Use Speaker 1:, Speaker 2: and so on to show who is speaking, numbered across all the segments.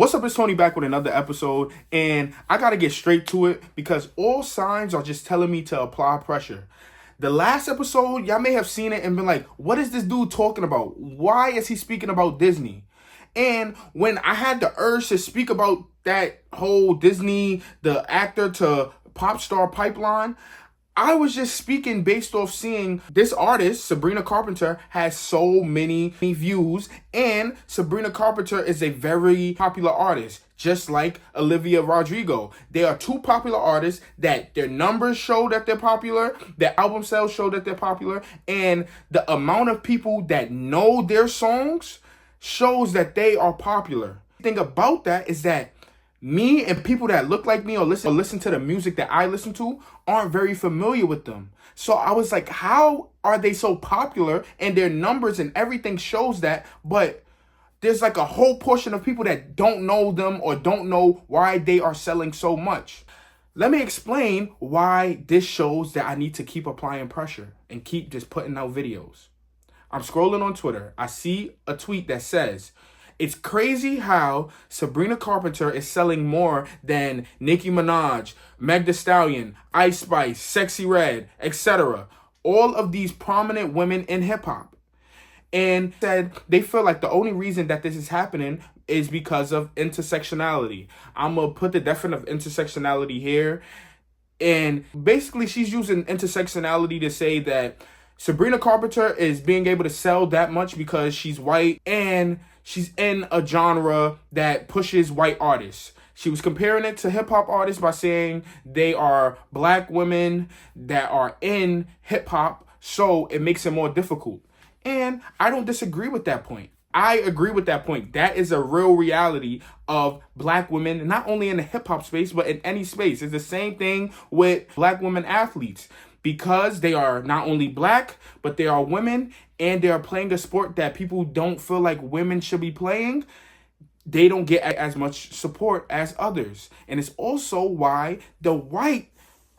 Speaker 1: What's up, it's Tony back with another episode, and I gotta get straight to it because all signs are just telling me to apply pressure. The last episode, y'all may have seen it and been like, what is this dude talking about? Why is he speaking about Disney? And when I had the urge to speak about that whole Disney, the actor to pop star pipeline, I was just speaking based off seeing this artist, Sabrina Carpenter, has so many views, and Sabrina Carpenter is a very popular artist, just like Olivia Rodrigo. They are two popular artists that their numbers show that they're popular, their album sales show that they're popular, and the amount of people that know their songs shows that they are popular. The thing about that is that me and people that look like me or listen to the music that I listen to aren't very familiar with them. So I was like, how are they so popular? And their numbers and everything shows that, but there's like a whole portion of people that don't know them or don't know why they are selling so much. Let me explain why this shows that I need to keep applying pressure and keep just putting out videos. I'm scrolling on Twitter. I see a tweet that says, "It's crazy how Sabrina Carpenter is selling more than Nicki Minaj, Meg Thee Stallion, Ice Spice, Sexy Red, etc. All of these prominent women in hip hop." And said they feel like the only reason that this is happening is because of intersectionality. I'm going to put the definition of intersectionality here. And basically she's using intersectionality to say that Sabrina Carpenter is being able to sell that much because she's white and she's in a genre that pushes white artists. She was comparing it to hip-hop artists by saying they are black women that are in hip-hop, so it makes it more difficult. And I don't disagree with that point. I agree with that point. That is a real reality of black women, not only in the hip-hop space, but in any space. It's the same thing with black women athletes. Because they are not only black, but they are women, and they are playing a sport that people don't feel like women should be playing, they don't get as much support as others. And it's also why the white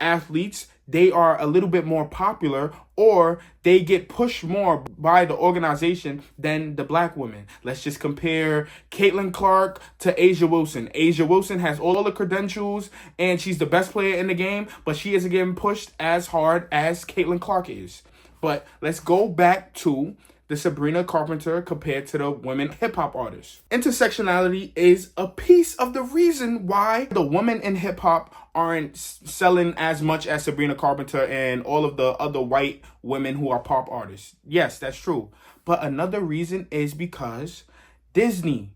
Speaker 1: athletes, they are a little bit more popular, or they get pushed more by the organization than the black women. Let's just compare Caitlin Clark to Asia Wilson. Asia Wilson has all the credentials and she's the best player in the game, but she isn't getting pushed as hard as Caitlin Clark is. But let's go back to the Sabrina Carpenter compared to the women hip-hop artists. Intersectionality is a piece of the reason why the women in hip-hop aren't selling as much as Sabrina Carpenter and all of the other white women who are pop artists. Yes, that's true. But another reason is because Disney.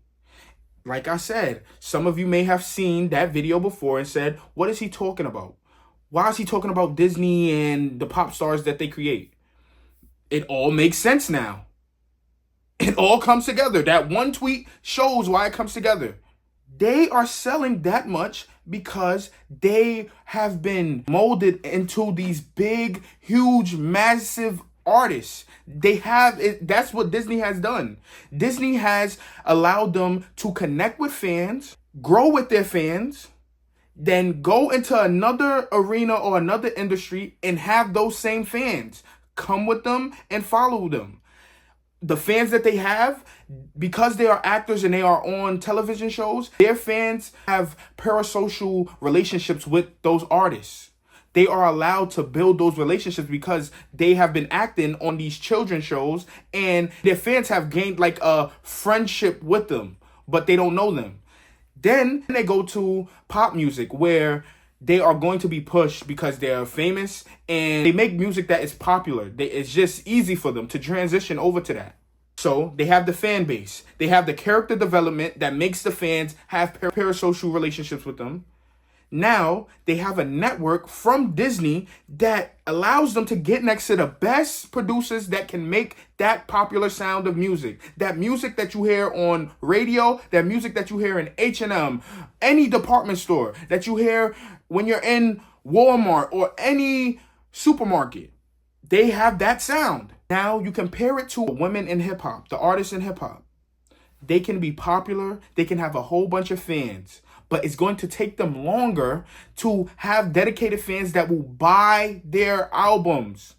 Speaker 1: Like I said, some of you may have seen that video before and said, what is he talking about? Why is he talking about Disney and the pop stars that they create? It all makes sense now. It all comes together. That one tweet shows why it comes together. They are selling that much because they have been molded into these big, huge, massive artists. They have it. That's what Disney has done. Disney has allowed them to connect with fans, grow with their fans, then go into another arena or another industry and have those same fans come with them and follow them. The fans that they have, because they are actors and they are on television shows, their fans have parasocial relationships with those artists. They are allowed to build those relationships because they have been acting on these children's shows and their fans have gained like a friendship with them, but they don't know them. Then they go to pop music where they are going to be pushed because they're famous and they make music that is popular. It's just easy for them to transition over to that. So they have the fan base. They have the character development that makes the fans have parasocial relationships with them. Now they have a network from Disney that allows them to get next to the best producers that can make that popular sound of music. That music that you hear on radio, that music that you hear in H&M, any department store, that you hear when you're in Walmart or any supermarket. They have that sound. Now you compare it to women in hip hop, the artists in hip hop. They can be popular. They can have a whole bunch of fans. But it's going to take them longer to have dedicated fans that will buy their albums.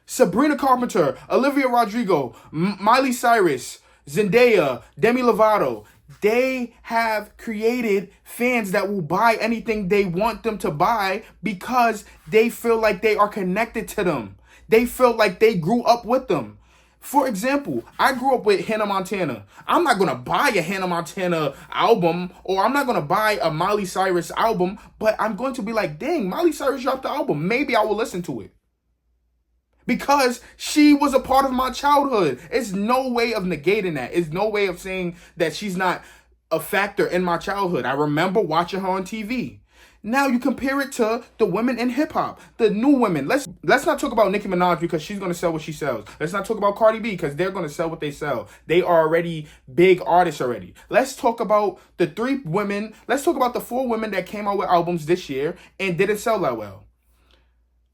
Speaker 1: Sabrina Carpenter, Olivia Rodrigo, Miley Cyrus, Zendaya, Demi Lovato, They have created fans that will buy anything they want them to buy because they feel like they are connected to them. They feel like they grew up with them. For example, I grew up with Hannah Montana. I'm not going to buy a Hannah Montana album, or I'm not going to buy a Miley Cyrus album, but I'm going to be like, dang, Miley Cyrus dropped the album. Maybe I will listen to it. Because she was a part of my childhood. It's no way of negating that. It's no way of saying that she's not a factor in my childhood. I remember watching her on TV. Now you compare it to the women in hip hop, the new women. Let's not talk about Nicki Minaj because she's gonna sell what she sells. Let's not talk about Cardi B because they're gonna sell what they sell. They are already big artists already. Let's talk about the three women. Let's talk about the four women that came out with albums this year and didn't sell that well.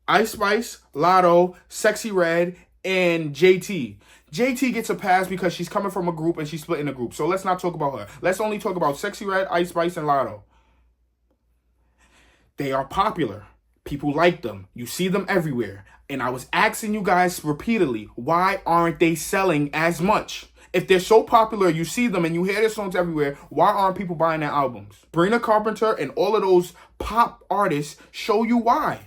Speaker 1: Ice Spice, Lotto, Sexy Red, and JT. JT gets a pass because she's coming from a group and she's splitting a group. So let's not talk about her. Let's only talk about Sexy Red, Ice Spice, and Lotto. They are popular. People like them. You see them everywhere. And I was asking you guys repeatedly, why aren't they selling as much? If they're so popular, you see them and you hear their songs everywhere, why aren't people buying their albums? Sabrina Carpenter and all of those pop artists show you why.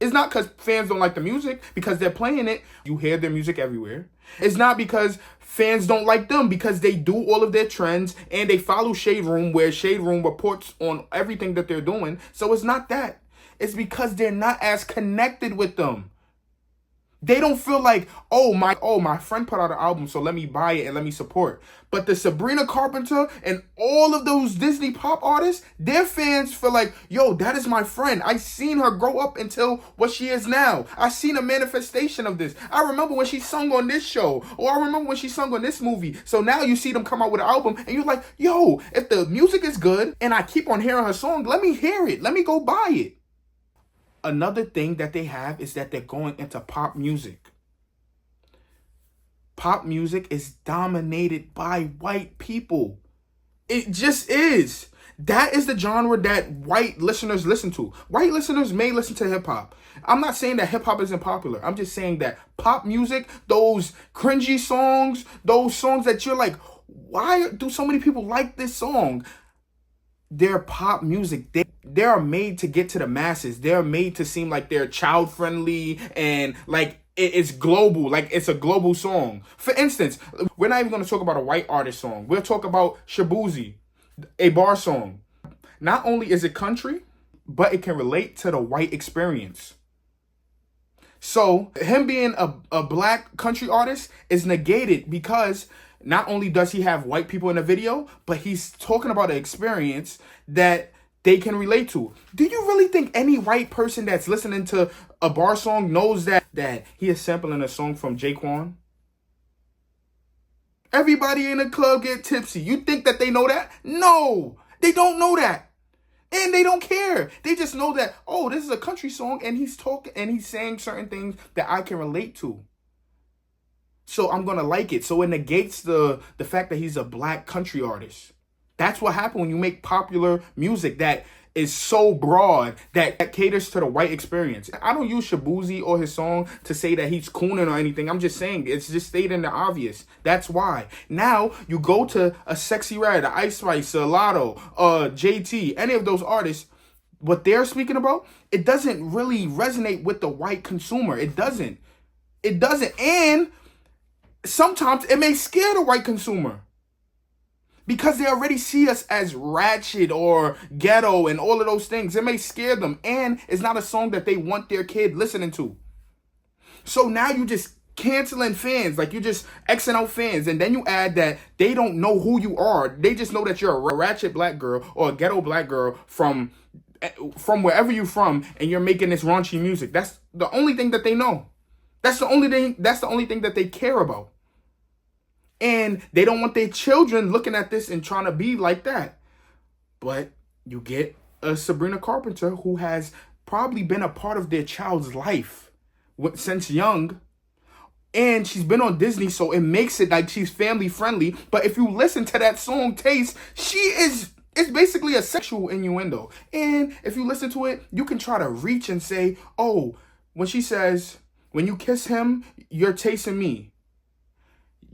Speaker 1: It's not because fans don't like the music, because they're playing it. You hear their music everywhere. It's not because fans don't like them, because they do all of their trends and they follow Shade Room, where Shade Room reports on everything that they're doing. So it's not that. It's because they're not as connected with them. They don't feel like, oh my friend put out an album, so let me buy it and let me support. But the Sabrina Carpenter and all of those Disney pop artists, their fans feel like, yo, that is my friend. I seen her grow up until what she is now. I seen a manifestation of this. I remember when she sung on this show, or I remember when she sung on this movie. So now you see them come out with an album and you're like, yo, if the music is good and I keep on hearing her song, let me hear it. Let me go buy it. Another thing that they have is that they're going into pop music. Pop music is dominated by white people. It just is. That is the genre that white listeners listen to. White listeners may listen to hip hop. I'm not saying that hip hop isn't popular. I'm just saying that pop music, those cringy songs, those songs that you're like, why do so many people like this song? They're pop music. They are made to get to the masses. They're made to seem like they're child friendly and like it's global. Like it's a global song. For instance, we're not even going to talk about a white artist song. We'll talk about Shabuzi, a bar song. Not only is it country, but it can relate to the white experience. So him being a black country artist is negated because not only does he have white people in the video, but he's talking about an experience that they can relate to. Do you really think any white person that's listening to a bar song knows that he is sampling a song from Jaquan? Everybody in the club get tipsy. You think that they know that? No, they don't know that. And they don't care. They just know that, oh, this is a country song and he's talking and he's saying certain things that I can relate to. So I'm going to like it. So it negates the fact that he's a black country artist. That's what happens when you make popular music that is so broad that caters to the white experience. I don't use Shabuzi or his song to say that he's cooning or anything. I'm just saying it's just stating the obvious. That's why. Now you go to a Sexy Red, a Ice Spice, a Lotto, JT, any of those artists, what they're speaking about, it doesn't really resonate with the white consumer. It doesn't. And sometimes it may scare the white consumer because they already see us as ratchet or ghetto and all of those things. It may scare them, and it's not a song that they want their kid listening to. So now you just canceling fans, like you just Xing out fans, and then you add that they don't know who you are. They just know that you're a ratchet black girl or a ghetto black girl from wherever you're from, and you're making this raunchy music. That's the only thing that they know. That's the only thing that they care about. And they don't want their children looking at this and trying to be like that. But you get a Sabrina Carpenter who has probably been a part of their child's life since young. And she's been on Disney, so it makes it like she's family friendly. But if you listen to that song Taste, it's basically a sexual innuendo. And if you listen to it, you can try to reach and say, oh, when she says, when you kiss him, you're tasting me.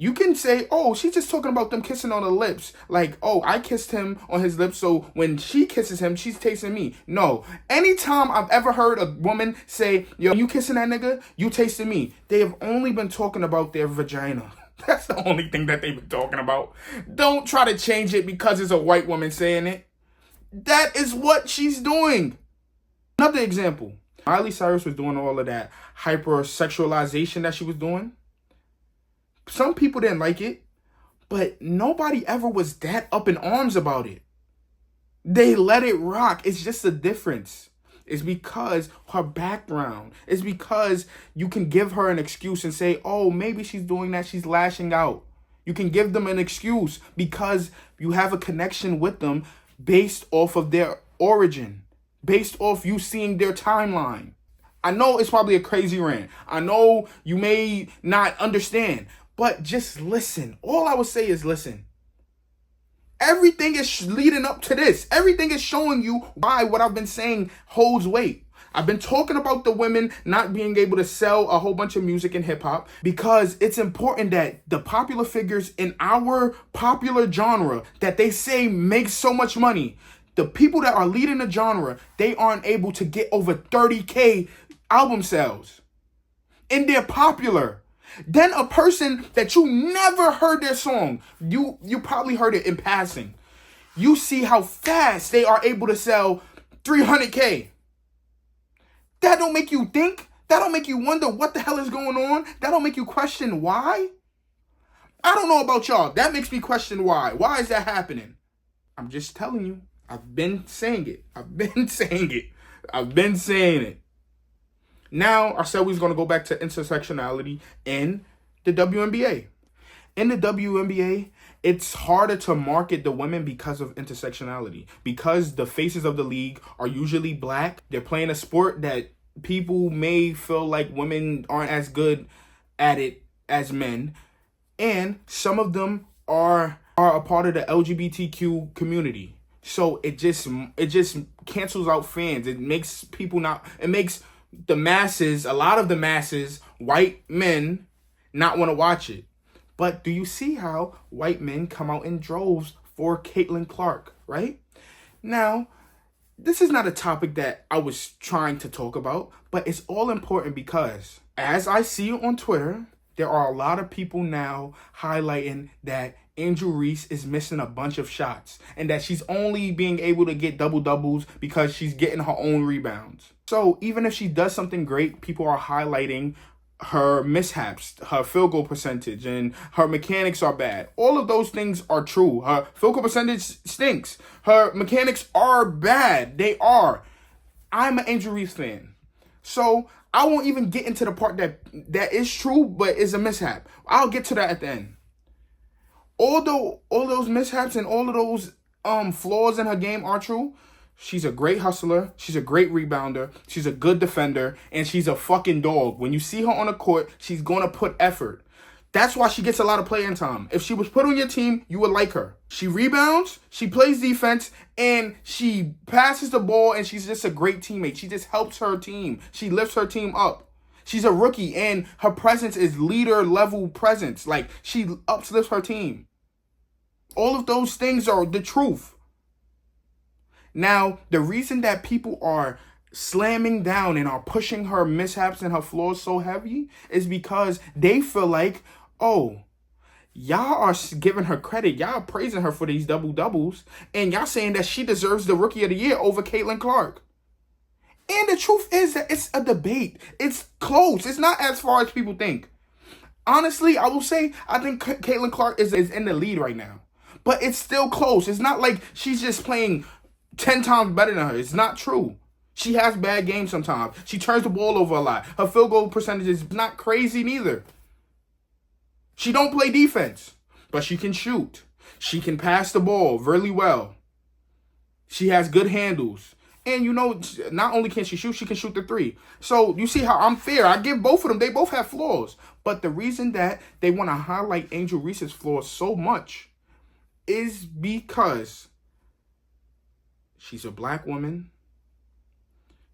Speaker 1: You can say, oh, she's just talking about them kissing on the lips. Like, oh, I kissed him on his lips, so when she kisses him, she's tasting me. No. Anytime I've ever heard a woman say, yo, you kissing that nigga, you tasting me, they have only been talking about their vagina. That's the only thing that they've been talking about. Don't try to change it because it's a white woman saying it. That is what she's doing. Another example. Miley Cyrus was doing all of that hypersexualization that she was doing. Some people didn't like it, but nobody ever was that up in arms about it. They let it rock. It's just a difference. It's because her background. It's because you can give her an excuse and say, oh, maybe she's doing that. She's lashing out. You can give them an excuse because you have a connection with them based off of their origin, based off you seeing their timeline. I know it's probably a crazy rant. I know you may not understand. But just listen. All I would say is listen. Everything is leading up to this. Everything is showing you why what I've been saying holds weight. I've been talking about the women not being able to sell a whole bunch of music in hip hop because it's important that the popular figures in our popular genre that they say make so much money, the people that are leading the genre, they aren't able to get over 30K album sales. And they're popular. Then a person that you never heard their song, you probably heard it in passing. You see how fast they are able to sell 300K. That don't make you think? That don't make you wonder what the hell is going on? That don't make you question why? I don't know about y'all. That makes me question why. Why is that happening? I'm just telling you. I've been saying it. I've been saying it. Now, I said we was going to go back to intersectionality in the WNBA. In the WNBA, it's harder to market the women because of intersectionality. Because the faces of the league are usually black. They're playing a sport that people may feel like women aren't as good at it as men. And some of them are a part of the LGBTQ community. So it just cancels out fans. It makes the masses, a lot of the masses, white men, not want to watch it. But do you see how white men come out in droves for Caitlin Clark, right? Now, this is not a topic that I was trying to talk about, but it's all important because as I see on Twitter, there are a lot of people now highlighting that Angel Reese is missing a bunch of shots and that she's only being able to get double-doubles because she's getting her own rebounds. So even if she does something great, people are highlighting her mishaps, her field goal percentage, and her mechanics are bad. All of those things are true. Her field goal percentage stinks. Her mechanics are bad. They are. I'm an Angel Reese fan. So I won't even get into the part that is true, but is a mishap. I'll get to that at the end. Although all those mishaps and all of those flaws in her game are true, she's a great hustler, she's a great rebounder, she's a good defender, and she's a fucking dog. When you see her on the court, she's going to put effort. That's why she gets a lot of playing time. If she was put on your team, you would like her. She rebounds, she plays defense, and she passes the ball, and she's just a great teammate. She just helps her team. She lifts her team up. She's a rookie, and her presence is leader-level presence. Like, she uplifts her team. All of those things are the truth. Now, the reason that people are slamming down and are pushing her mishaps and her flaws so heavy is because they feel like, oh, y'all are giving her credit. Y'all praising her for these double-doubles. And y'all saying that she deserves the Rookie of the Year over Caitlin Clark. And the truth is that it's a debate. It's close. It's not as far as people think. Honestly, I will say I think Caitlin Clark is in the lead right now. But it's still close. It's not like she's just playing 10 times better than her. It's not true. She has bad games sometimes. She turns the ball over a lot. Her field goal percentage is not crazy neither. She don't play defense, but she can shoot. She can pass the ball really well. She has good handles. And you know, not only can she can shoot the three. So you see how I'm fair. I give both of them. They both have flaws. But the reason that they want to highlight Angel Reese's flaws so much is because she's a black woman.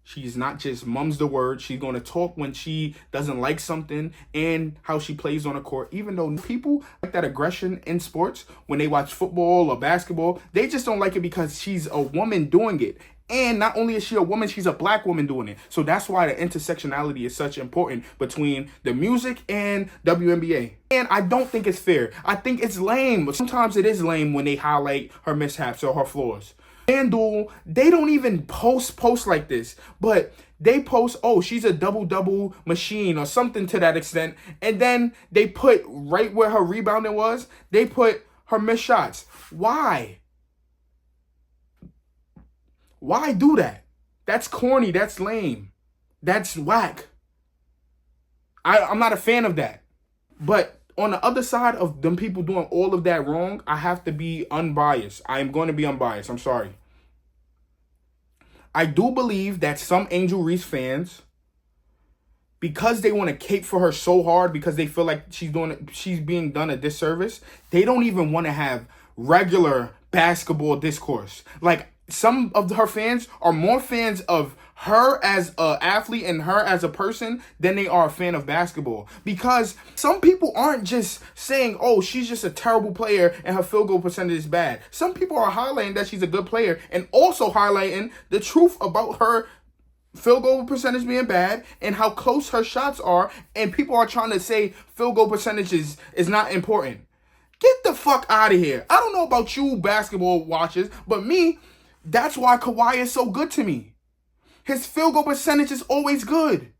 Speaker 1: She's not just mums the word. She's going to talk when she doesn't like something and how she plays on the court. Even though people like that aggression in sports, when they watch football or basketball, they just don't like it because she's a woman doing it. And not only is she a woman, she's a black woman doing it. So that's why the intersectionality is such important between the music and WNBA. And I don't think it's fair. I think it's lame. Sometimes it is lame when they highlight her mishaps or her flaws. FanDuel, they don't even post like this, but they post, oh, she's a double-double machine or something to that extent. And then they put right where her rebounding was, they put her missed shots. Why? Why do that? That's corny. That's lame. That's whack. I'm not a fan of that. But on the other side of them people doing all of that wrong, I have to be unbiased. I am going to be unbiased. I'm sorry. I do believe that some Angel Reese fans, because they want to cape for her so hard, because they feel like she's being done a disservice, they don't even want to have regular basketball discourse. Like, some of her fans are more fans of her as an athlete and her as a person than they are a fan of basketball. Because some people aren't just saying, oh, she's just a terrible player and her field goal percentage is bad. Some people are highlighting that she's a good player and also highlighting the truth about her field goal percentage being bad and how close her shots are. And people are trying to say field goal percentage is not important. Get the fuck out of here. I don't know about you basketball watchers, but me, that's why Kawhi is so good to me. His field goal percentage is always good.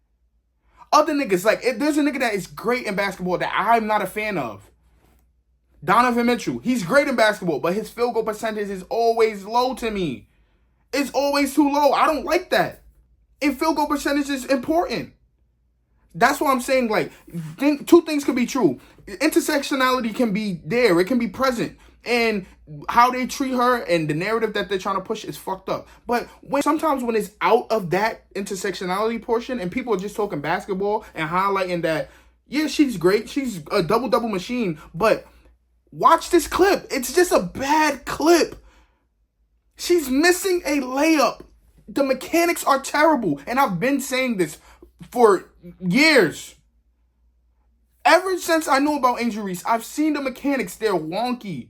Speaker 1: Other niggas, like, if there's a nigga that is great in basketball that I'm not a fan of, Donovan Mitchell. He's great in basketball, but his field goal percentage is always low to me. It's always too low. I don't like that. And field goal percentage is important. That's what I'm saying. Like, two things can be true. Intersectionality can be there. It can be present. And how they treat her and the narrative that they're trying to push is fucked up. But sometimes when it's out of that intersectionality portion and people are just talking basketball and highlighting that, yeah, she's great. She's a double-double machine. But watch this clip. It's just a bad clip. She's missing a layup. The mechanics are terrible. And I've been saying this for years. Ever since I knew about Angel Reese, I've seen the mechanics. They're wonky.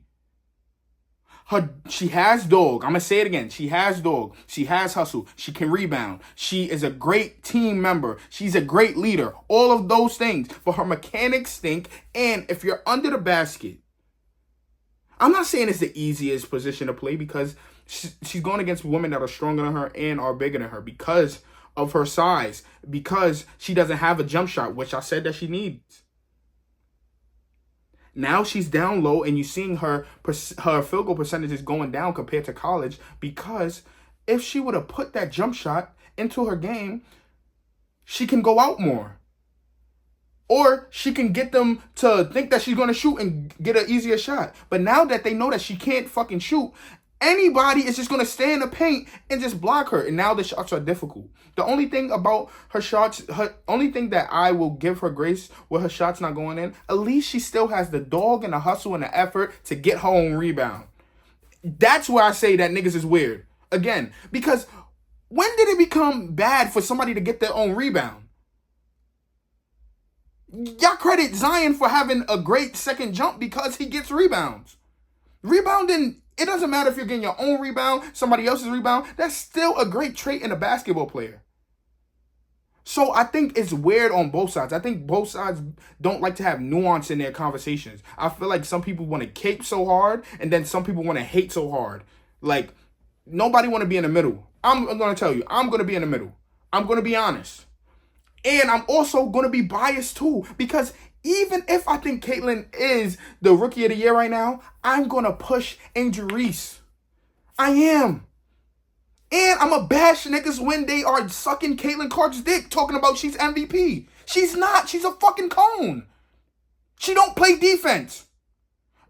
Speaker 1: She has dog. I'm going to say it again. She has dog. She has hustle. She can rebound. She is a great team member. She's a great leader. All of those things. But her mechanics stink. And if you're under the basket, I'm not saying it's the easiest position to play because she's going against women that are stronger than her and are bigger than her because of her size. Because she doesn't have a jump shot, which I said that she needs. Now she's down low and you're seeing her field goal percentage is going down compared to college because if she would have put that jump shot into her game, she can go out more. Or she can get them to think that she's going to shoot and get an easier shot. But now that they know that she can't fucking shoot, anybody is just going to stay in the paint and just block her. And now the shots are difficult. The only thing about her shots, only thing that I will give her grace with her shots not going in, at least she still has the dog and the hustle and the effort to get her own rebound. That's where I say that niggas is weird. Again, because when did it become bad for somebody to get their own rebound? Y'all credit Zion for having a great second jump because he gets rebounds. Rebounding, it doesn't matter if you're getting your own rebound, somebody else's rebound. That's still a great trait in a basketball player. So I think it's weird on both sides. I think both sides don't like to have nuance in their conversations. I feel like some people want to cape so hard and then some people want to hate so hard. Like, nobody want to be in the middle. I'm going to tell you, I'm going to be in the middle. I'm going to be honest. And I'm also going to be biased too because even if I think Caitlyn is the rookie of the year right now, I'm going to push Angel Reese. I am. And I'm a bash niggas when they are sucking Caitlyn Clark's dick talking about she's MVP. She's not. She's a fucking cone. She don't play defense.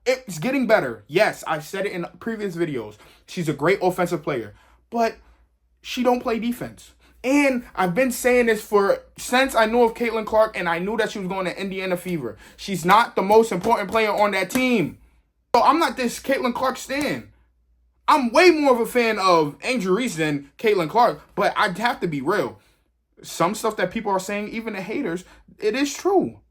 Speaker 1: It's getting better. Yes, I've said it in previous videos. She's a great offensive player. But she don't play defense. And I've been saying this since I knew of Caitlyn Clark and I knew that she was going to Indiana Fever. She's not the most important player on that team. So I'm not this Caitlyn Clark stan. I'm way more of a fan of Angel Reese than Caitlin Clark, but I'd have to be real. Some stuff that people are saying, even the haters, it is true.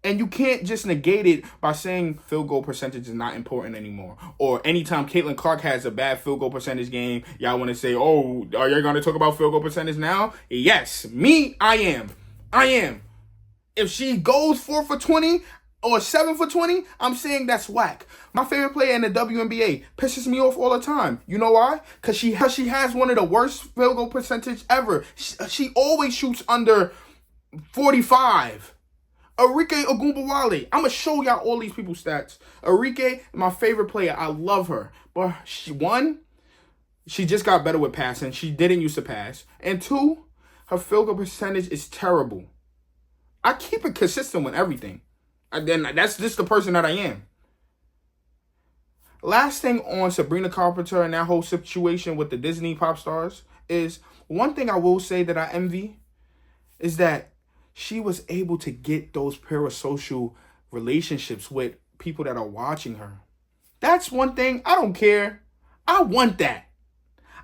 Speaker 1: And you can't just negate it by saying field goal percentage is not important anymore. Or anytime Caitlin Clark has a bad field goal percentage game, y'all want to say, oh, are you going to talk about field goal percentage now? Yes. Me, I am. If she goes 4 for 20 or 7 for 20, I'm saying that's whack. My favorite player in the WNBA pisses me off all the time. You know why? Because she has one of the worst field goal percentage ever. She always shoots under 45. Arike Ogunbowale. I'm going to show y'all all these people's stats. Arike, my favorite player. I love her. But she just got better with passing. She didn't used to pass. And 2, her field goal percentage is terrible. I keep it consistent with everything. And then that's just the person that I am. Last thing on Sabrina Carpenter and that whole situation with the Disney pop stars is, one thing I will say that I envy is that she was able to get those parasocial relationships with people that are watching her. That's one thing. I don't care. I want that.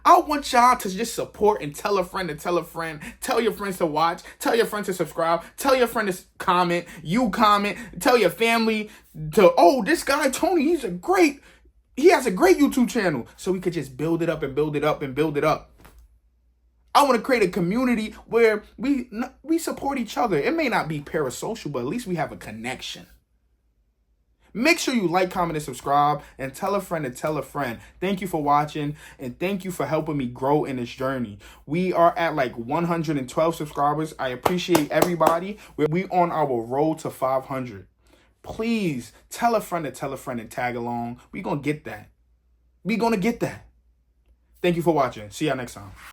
Speaker 1: I want y'all to just support and tell a friend to tell a friend. Tell your friends to watch. Tell your friends to subscribe. Tell your friend to comment. You comment. Tell your family to, oh, this guy, Tony, he has a great YouTube channel. So we could just build it up and build it up and build it up. I want to create a community where we support each other. It may not be parasocial, but at least we have a connection. Make sure you like, comment, and subscribe, and tell a friend to tell a friend. Thank you for watching, and thank you for helping me grow in this journey. We are at like 112 subscribers. I appreciate everybody. We on our road to 500. Please tell a friend to tell a friend and tag along. We're going to get that. We're going to get that. Thank you for watching. See y'all next time.